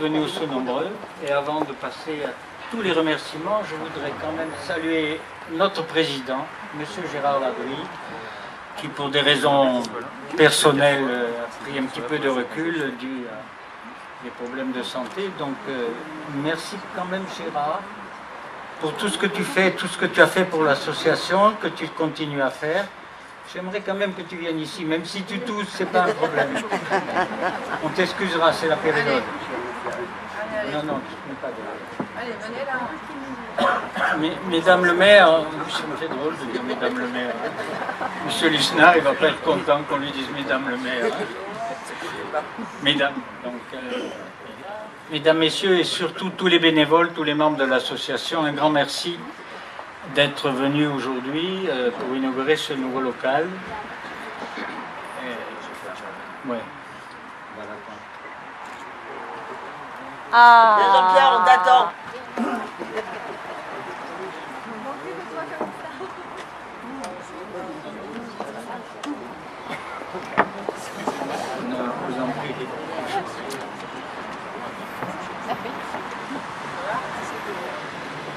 venus aussi nombreux. Et avant de passer à tous les remerciements, je voudrais quand même saluer notre président, M. Gérard Labrie, qui pour des raisons personnelles a pris un petit peu de recul dû à des problèmes de santé. Donc merci quand même Gérard pour tout ce que tu fais, tout ce que tu as fait pour l'association, que tu continues à faire. J'aimerais quand même que tu viennes ici, même si tu tousses, c'est pas un problème. On t'excusera, c'est la période. Non, non, tu ne pas de... Allez, venez là. Mesdames le maire, ça me fait drôle de dire Mesdames le maire. Monsieur Lisnard, il ne va pas être content qu'on lui dise Mesdames le maire. Mesdames, donc, mesdames, messieurs, et surtout tous les bénévoles, tous les membres de l'association, un grand merci d'être venus aujourd'hui pour inaugurer ce nouveau local. Ouais. Voilà. Ah. Jean-Pierre, on t'attend.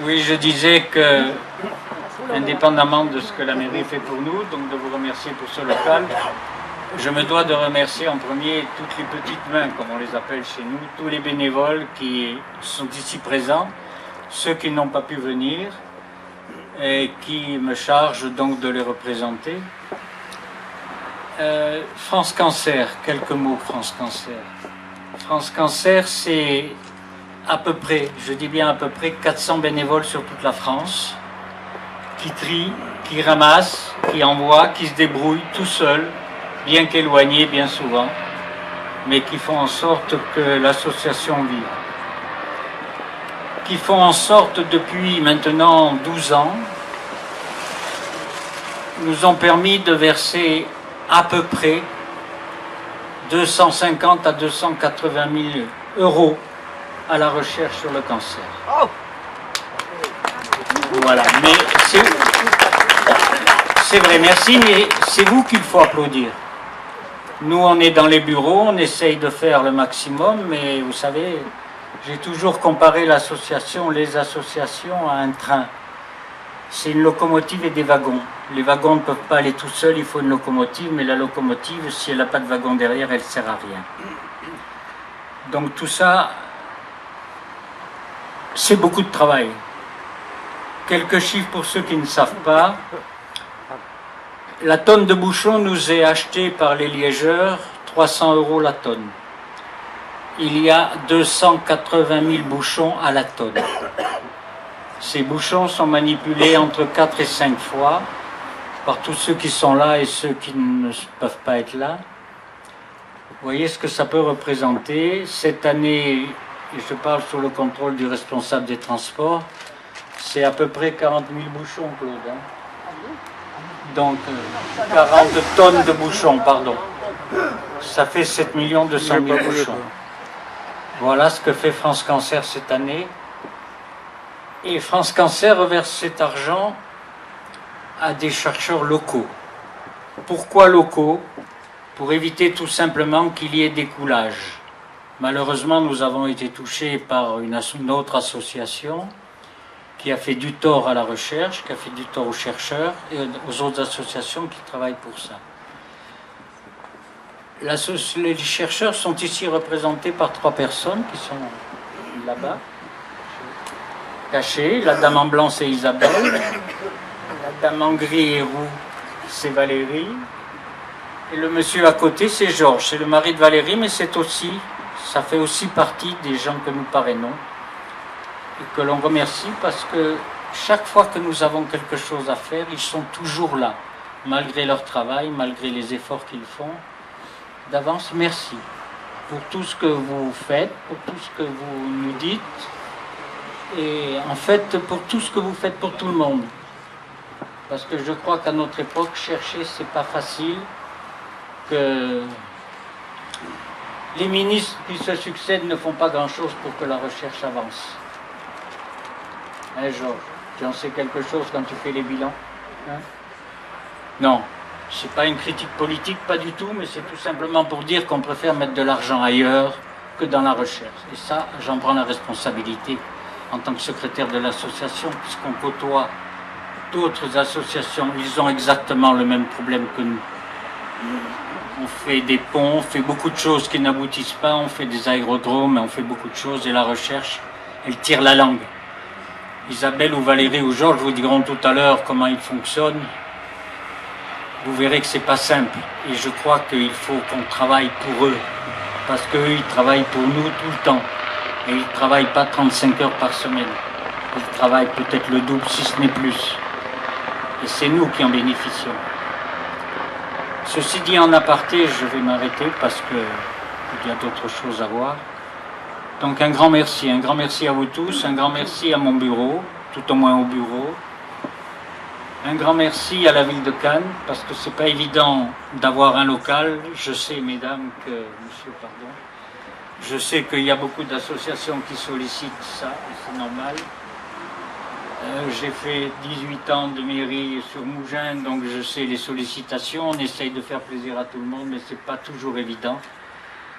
Oui, je disais que, indépendamment de ce que la mairie fait pour nous, donc de vous remercier pour ce local, je me dois de remercier en premier toutes les petites mains, comme on les appelle chez nous, tous les bénévoles qui sont ici présents, ceux qui n'ont pas pu venir et qui me chargent donc de les représenter. France Cancer, quelques mots France Cancer. France Cancer, c'est à peu près, je dis bien à peu près, 400 bénévoles sur toute la France, qui trient, qui ramassent, qui envoient, qui se débrouillent tout seuls, bien qu'éloignés bien souvent, mais qui font en sorte que l'association vive. Qui font en sorte depuis maintenant 12 ans, nous ont permis de verser à peu près 250 à 280 000 euros à la recherche sur le cancer. Voilà, mais c'est vrai, merci, mais c'est vous qu'il faut applaudir. Nous, on est dans les bureaux, on essaye de faire le maximum, mais vous savez, j'ai toujours comparé l'association, les associations à un train. C'est une locomotive et des wagons. Les wagons ne peuvent pas aller tout seuls, il faut une locomotive, mais la locomotive, si elle n'a pas de wagon derrière, elle ne sert à rien. Donc tout ça, c'est beaucoup de travail. Quelques chiffres pour ceux qui ne savent pas. La tonne de bouchons nous est achetée par les liégeurs, 300 € la tonne. Il y a 280 000 bouchons à la tonne. Ces bouchons sont manipulés entre 4 et 5 fois par tous ceux qui sont là et ceux qui ne peuvent pas être là. Vous voyez ce que ça peut représenter. Cette année, et je parle sous le contrôle du responsable des transports, c'est à peu près 40 000 bouchons, Claude. Hein. Donc, 40 tonnes de bouchons, pardon. Ça fait 7 200 000 bouchons. Voilà ce que fait France Cancer cette année. Et France Cancer reverse cet argent à des chercheurs locaux. Pourquoi locaux? Pour éviter tout simplement qu'il y ait d'écoulage. Malheureusement, nous avons été touchés par une autre association qui a fait du tort à la recherche, qui a fait du tort aux chercheurs et aux autres associations qui travaillent pour ça. Les chercheurs sont ici représentés par 3 personnes qui sont là-bas, cachées. La dame en blanc, c'est Isabelle. La dame en gris et roux, c'est Valérie. Et le monsieur à côté, c'est Georges. C'est le mari de Valérie, mais ça fait aussi partie des gens que nous parrainons et que l'on remercie parce que chaque fois que nous avons quelque chose à faire, ils sont toujours là, malgré leur travail, malgré les efforts qu'ils font. D'avance, merci pour tout ce que vous faites, pour tout ce que vous nous dites et en fait pour tout ce que vous faites pour tout le monde. Parce que je crois qu'à notre époque, chercher, c'est pas facile, que les ministres qui se succèdent ne font pas grand-chose pour que la recherche avance. Hein, Georges, tu en sais quelque chose quand tu fais les bilans? Hein? Non, c'est pas une critique politique, pas du tout, mais c'est tout simplement pour dire qu'on préfère mettre de l'argent ailleurs que dans la recherche. Et ça, j'en prends la responsabilité en tant que secrétaire de l'association, puisqu'on côtoie d'autres associations. Ils ont exactement le même problème que nous. On fait des ponts, on fait beaucoup de choses qui n'aboutissent pas, on fait des aérodromes, on fait beaucoup de choses, et la recherche, elle tire la langue. Isabelle ou Valérie ou Georges vous diront tout à l'heure comment ils fonctionnent. Vous verrez que c'est pas simple. Et je crois qu'il faut qu'on travaille pour eux. Parce qu'eux, ils travaillent pour nous tout le temps. Et ils ne travaillent pas 35 heures par semaine. Ils travaillent peut-être le double, si ce n'est plus. Et c'est nous qui en bénéficions. Ceci dit en aparté, je vais m'arrêter parce qu'il y a d'autres choses à voir. Donc un grand merci à vous tous, un grand merci à mon bureau, tout au moins au bureau. Un grand merci à la ville de Cannes, parce que c'est pas évident d'avoir un local. Je sais, mesdames, je sais qu'il y a beaucoup d'associations qui sollicitent ça, et c'est normal. J'ai fait 18 ans de mairie sur Mougins, donc je sais les sollicitations. On essaye de faire plaisir à tout le monde, mais c'est pas toujours évident.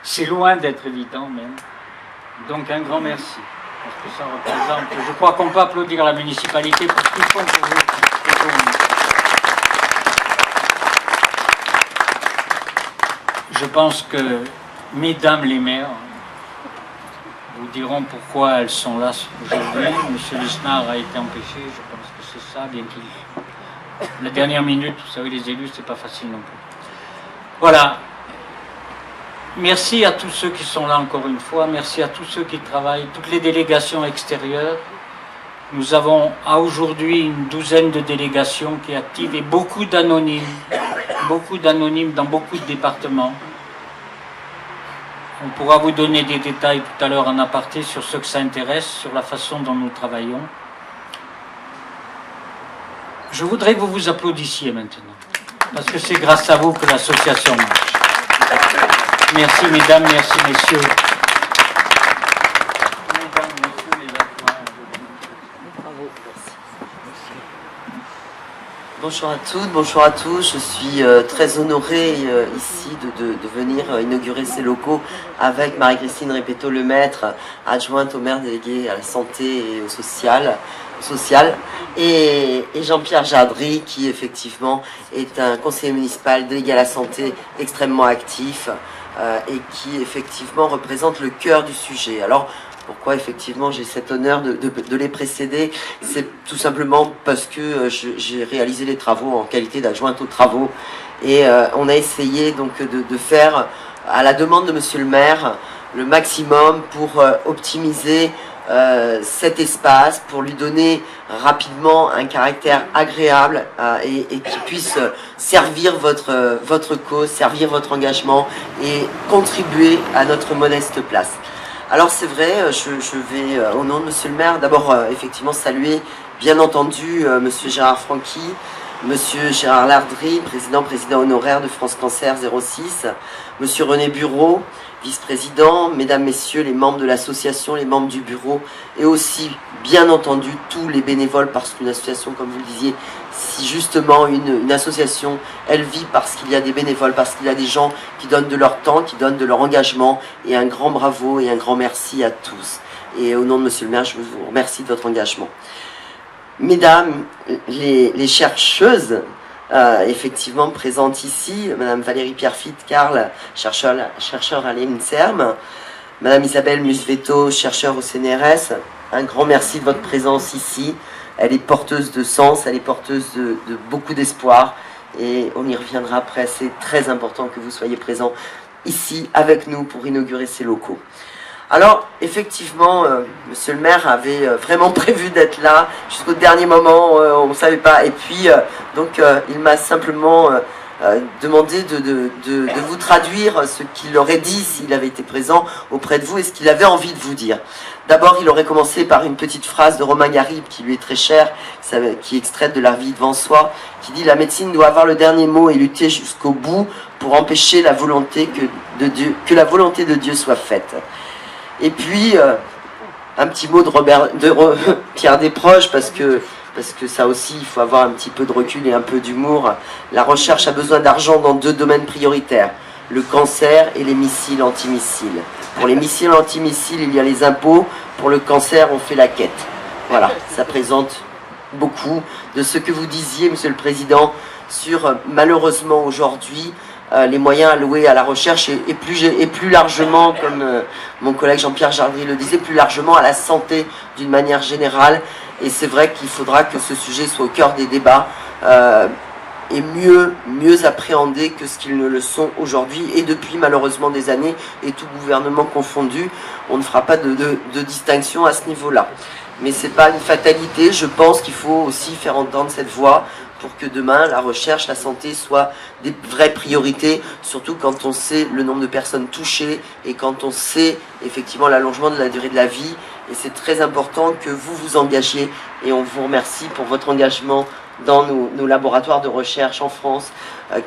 C'est loin d'être évident même. Donc un grand merci, parce que ça représente... Je crois qu'on peut applaudir la municipalité pour tout ce qu'on peut vous. Je pense que mesdames les maires vous diront pourquoi elles sont là aujourd'hui. Monsieur Lisnard a été empêché, je pense que c'est ça, bien qu'il... La dernière minute, vous savez, les élus, c'est pas facile non plus. Voilà. Merci à tous ceux qui sont là encore une fois, merci à tous ceux qui travaillent, toutes les délégations extérieures. Nous avons à aujourd'hui une douzaine de délégations qui activent et beaucoup d'anonymes dans beaucoup de départements. On pourra vous donner des détails tout à l'heure en aparté sur ce que ça intéresse, sur la façon dont nous travaillons. Je voudrais que vous vous applaudissiez maintenant, parce que c'est grâce à vous que l'association marche. Merci mesdames, merci messieurs. Bonjour à toutes, bonjour à tous. Je suis très honorée ici de venir inaugurer ces locaux avec Marie-Christine Répéteau-Lemaître, adjointe au maire délégué à la santé et au social, et Jean-Pierre Jardry, qui effectivement est un conseiller municipal délégué à la santé extrêmement actif et qui effectivement représente le cœur du sujet. Alors, pourquoi effectivement j'ai cet honneur de les précéder? C'est tout simplement parce que j'ai réalisé les travaux en qualité d'adjointe aux travaux, et on a essayé donc de faire, à la demande de monsieur le maire, le maximum pour optimiser cet espace, pour lui donner rapidement un caractère agréable et qui puisse servir votre cause, servir votre engagement et contribuer à notre modeste place. Alors c'est vrai, je vais au nom de monsieur le maire d'abord effectivement saluer bien entendu monsieur Gérard Franqui, monsieur Gérard Lardry, président honoraire de France Cancer 06, monsieur René Bureau, vice-président, mesdames, messieurs, les membres de l'association, les membres du bureau, et aussi, bien entendu, tous les bénévoles, parce qu'une association, comme vous le disiez, si justement une association, elle vit parce qu'il y a des bénévoles, parce qu'il y a des gens qui donnent de leur temps, qui donnent de leur engagement, et un grand bravo et un grand merci à tous. Et au nom de monsieur le maire, je vous remercie de votre engagement. Mesdames, les chercheuses, effectivement présente ici, Madame Valérie Pierrefitte-Carl, chercheur à l'INSERM, Madame Isabelle Musvetto, chercheur au CNRS, un grand merci de votre présence ici. Elle est porteuse de sens, elle est porteuse de beaucoup d'espoir, et on y reviendra après. C'est très important que vous soyez présents ici avec nous pour inaugurer ces locaux. Alors, effectivement, monsieur le maire avait vraiment prévu d'être là jusqu'au dernier moment, on ne savait pas. Et puis, donc, il m'a simplement demandé de vous traduire ce qu'il aurait dit s'il avait été présent auprès de vous et ce qu'il avait envie de vous dire. D'abord, il aurait commencé par une petite phrase de Romain Gary, qui lui est très chère, qui est extraite de La vie devant soi, qui dit « La médecine doit avoir le dernier mot et lutter jusqu'au bout pour empêcher la volonté que la volonté de Dieu soit faite. » Et puis, un petit mot de Pierre Desproges, parce que ça aussi, il faut avoir un petit peu de recul et un peu d'humour. La recherche a besoin d'argent dans deux domaines prioritaires, le cancer et les missiles antimissiles. Pour les missiles antimissiles, il y a les impôts. Pour le cancer, on fait la quête. Voilà, ça présente beaucoup de ce que vous disiez, Monsieur le Président, sur malheureusement aujourd'hui les moyens alloués à la recherche et plus largement, comme mon collègue Jean-Pierre Jardry le disait, plus largement à la santé d'une manière générale. Et c'est vrai qu'il faudra que ce sujet soit au cœur des débats et mieux appréhendé que ce qu'ils ne le sont aujourd'hui et depuis malheureusement des années, et tout gouvernement confondu, on ne fera pas de distinction à ce niveau-là. Mais ce n'est pas une fatalité, je pense qu'il faut aussi faire entendre cette voix pour que demain la recherche, la santé soient des vraies priorités, surtout quand on sait le nombre de personnes touchées et quand on sait effectivement l'allongement de la durée de la vie. Et c'est très important que vous vous engagiez et on vous remercie pour votre engagement dans nos laboratoires de recherche en France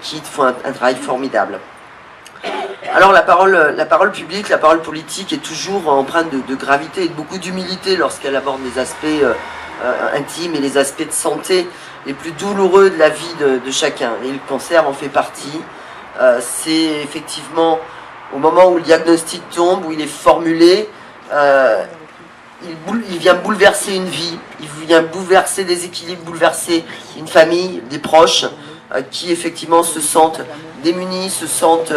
qui font un travail formidable. Alors la parole publique, la parole politique est toujours empreinte de gravité et de beaucoup d'humilité lorsqu'elle aborde les aspects intimes et les aspects de santé les plus douloureux de la vie de chacun. Et le cancer en fait partie. C'est effectivement au moment où le diagnostic tombe, où il est formulé, il vient bouleverser une vie, il vient bouleverser des équilibres, bouleverser une famille, des proches qui effectivement se sentent démunis, se sentent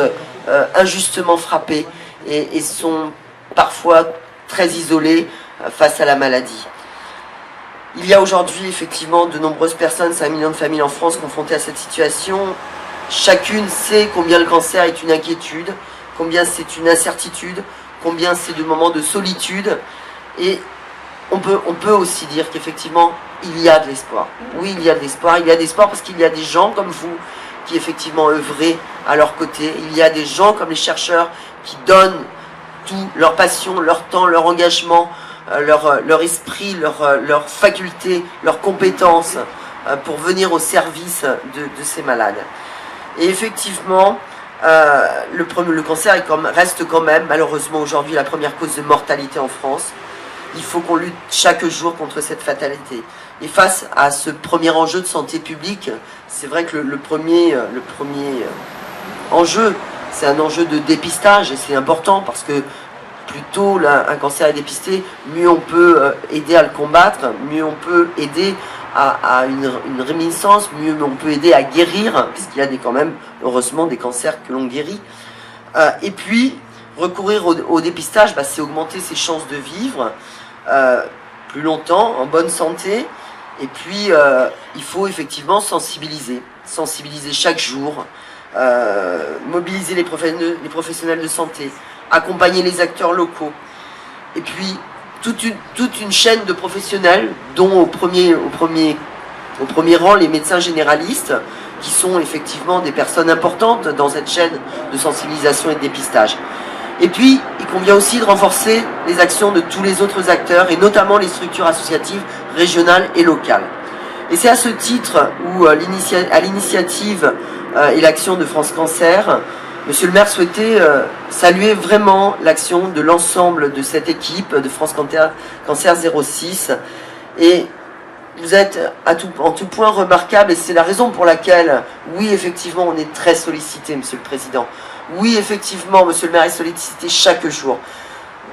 injustement frappés et sont parfois très isolés face à la maladie. Il y a aujourd'hui effectivement de nombreuses personnes, 5 millions de familles en France confrontées à cette situation. Chacune sait combien le cancer est une inquiétude, combien c'est une incertitude, combien c'est de moments de solitude. Et on peut aussi dire qu'effectivement, il y a de l'espoir. Oui, il y a de l'espoir. Il y a de l'espoir parce qu'il y a des gens comme vous qui effectivement œuvrez à leur côté. Il y a des gens comme les chercheurs qui donnent tout, leur passion, leur temps, leur engagement, leur esprit, leur faculté, leurs compétences pour venir au service de ces malades. Et effectivement, le cancer reste quand même malheureusement aujourd'hui la première cause de mortalité en France. Il faut qu'on lutte chaque jour contre cette fatalité. Et face à ce premier enjeu de santé publique, c'est vrai que le premier enjeu, c'est un enjeu de dépistage, et c'est important parce que plus tôt un cancer est dépisté, mieux on peut aider à le combattre, mieux on peut aider à une réminiscence, mieux on peut aider à guérir, puisqu'il y a quand même, heureusement, des cancers que l'on guérit. Et puis, recourir au dépistage, c'est augmenter ses chances de vivre plus longtemps, en bonne santé. Et puis, il faut effectivement sensibiliser chaque jour, mobiliser les professionnels de santé, accompagner les acteurs locaux. Et puis, toute une chaîne de professionnels, dont au premier rang les médecins généralistes, qui sont effectivement des personnes importantes dans cette chaîne de sensibilisation et de dépistage. Et puis, il convient aussi de renforcer les actions de tous les autres acteurs, et notamment les structures associatives régionales et locales. Et c'est à ce titre où, à l'initiative et l'action de France Cancer, Monsieur le maire souhaitait saluer vraiment l'action de l'ensemble de cette équipe de France Cancer 06. Et vous êtes en tout point remarquable, et c'est la raison pour laquelle, oui, effectivement, on est très sollicité, Monsieur le Président. Oui, effectivement, Monsieur le maire est sollicité chaque jour.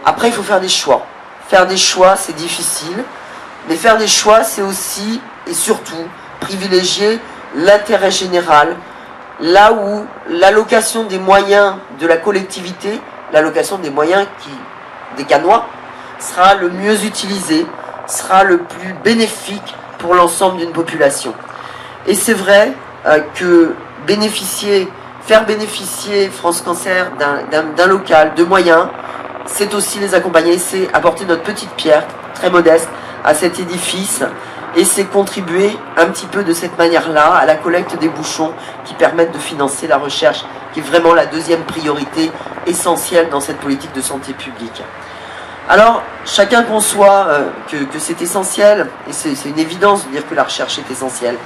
Après, il faut faire des choix. Faire des choix, c'est difficile. Mais faire des choix, c'est aussi et surtout privilégier l'intérêt général, là où l'allocation des moyens de la collectivité, l'allocation des moyens des Canois, sera le mieux utilisé, sera le plus bénéfique pour l'ensemble d'une population. Et c'est vrai que faire bénéficier France Cancer d'un local, de moyens, c'est aussi les accompagner, c'est apporter notre petite pierre, très modeste, à cet édifice, et c'est contribuer un petit peu de cette manière-là à la collecte des bouchons qui permettent de financer la recherche, qui est vraiment la deuxième priorité essentielle dans cette politique de santé publique. Alors, chacun conçoit que c'est essentiel, et c'est une évidence de dire que la recherche est essentielle,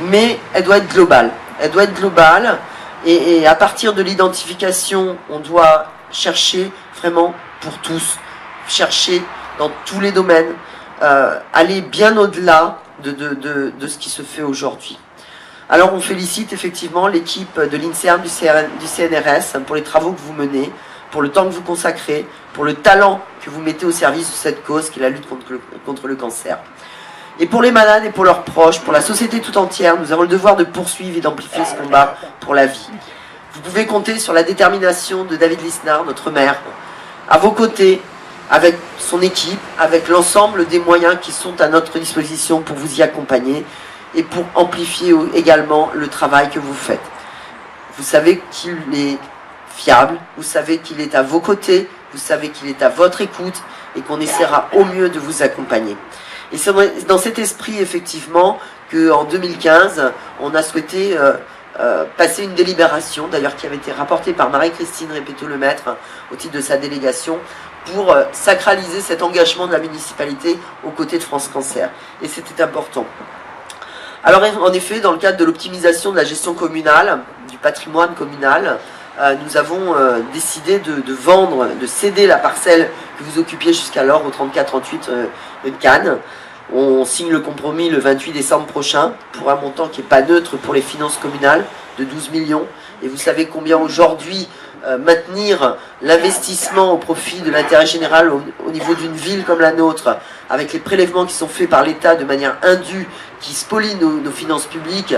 mais elle doit être globale. Elle doit être globale, et à partir de l'identification, on doit chercher vraiment pour tous, chercher dans tous les domaines, aller bien au-delà de ce qui se fait aujourd'hui. Alors on félicite effectivement l'équipe de l'INSERM, du CNRS, pour les travaux que vous menez, pour le temps que vous consacrez, pour le talent que vous mettez au service de cette cause qui est la lutte contre le cancer. Et pour les malades et pour leurs proches, pour la société tout entière, nous avons le devoir de poursuivre et d'amplifier ce combat pour la vie. Vous pouvez compter sur la détermination de David Lisnard, notre maire, à vos côtés, avec son équipe, avec l'ensemble des moyens qui sont à notre disposition pour vous y accompagner et pour amplifier également le travail que vous faites. Vous savez qu'il est fiable, vous savez qu'il est à vos côtés, vous savez qu'il est à votre écoute et qu'on essaiera au mieux de vous accompagner. Et c'est dans cet esprit, effectivement, qu'en 2015, on a souhaité passer une délibération, d'ailleurs qui avait été rapportée par Marie-Christine Répéto-Lemaître au titre de sa délégation, pour sacraliser cet engagement de la municipalité aux côtés de France Cancer. Et c'était important. Alors, en effet, dans le cadre de l'optimisation de la gestion communale, du patrimoine communal, nous avons décidé de vendre, de céder la parcelle que vous occupiez jusqu'alors au 34-38 de Cannes. On signe le compromis le 28 décembre prochain pour un montant qui n'est pas neutre pour les finances communales de 12 millions. Et vous savez combien aujourd'hui maintenir l'investissement au profit de l'intérêt général au niveau d'une ville comme la nôtre, avec les prélèvements qui sont faits par l'État de manière indue, qui spolient nos finances publiques,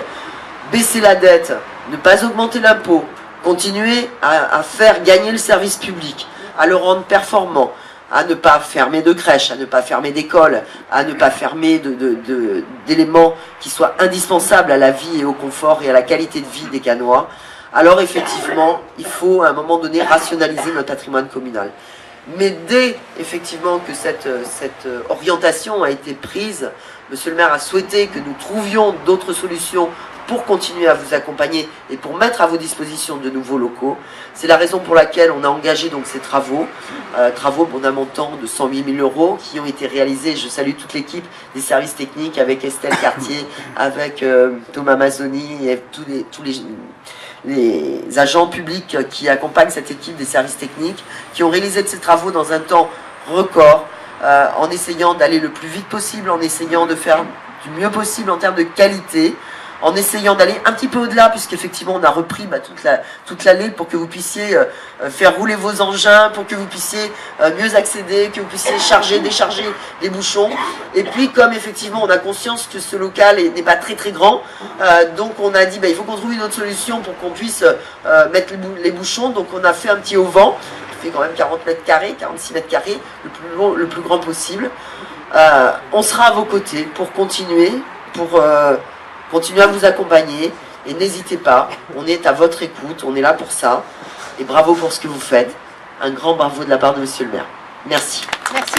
baisser la dette, ne pas augmenter l'impôt, continuer à faire gagner le service public, à le rendre performant, à ne pas fermer de crèches, à ne pas fermer d'écoles, à ne pas fermer d'éléments qui soient indispensables à la vie et au confort et à la qualité de vie des Cannois, alors effectivement, il faut à un moment donné rationaliser notre patrimoine communal. Mais dès effectivement que cette orientation a été prise, Monsieur le maire a souhaité que nous trouvions d'autres solutions pour continuer à vous accompagner et pour mettre à vos dispositions de nouveaux locaux. C'est la raison pour laquelle on a engagé donc ces travaux, pour d'un montant de 108 000 € qui ont été réalisés. Je salue toute l'équipe des services techniques avec Estelle Cartier, avec Thomas Mazzoni et tous les agents publics qui accompagnent cette équipe des services techniques, qui ont réalisé ces travaux dans un temps record, en essayant d'aller le plus vite possible, en essayant de faire du mieux possible en termes de qualité, en essayant d'aller un petit peu au-delà, puisqu'effectivement on a repris toute l'allée pour que vous puissiez faire rouler vos engins, pour que vous puissiez mieux accéder, que vous puissiez charger, décharger les bouchons. Et puis comme effectivement on a conscience que ce local n'est pas très très grand, donc on a dit il faut qu'on trouve une autre solution pour qu'on puisse mettre les bouchons. Donc on a fait un petit auvent, qui fait quand même 40 mètres carrés, 46 mètres carrés, le plus grand possible. On sera à vos côtés pour continuer, continuez à vous accompagner et n'hésitez pas, on est à votre écoute, on est là pour ça. Et bravo pour ce que vous faites. Un grand bravo de la part de Monsieur le maire. Merci. Merci.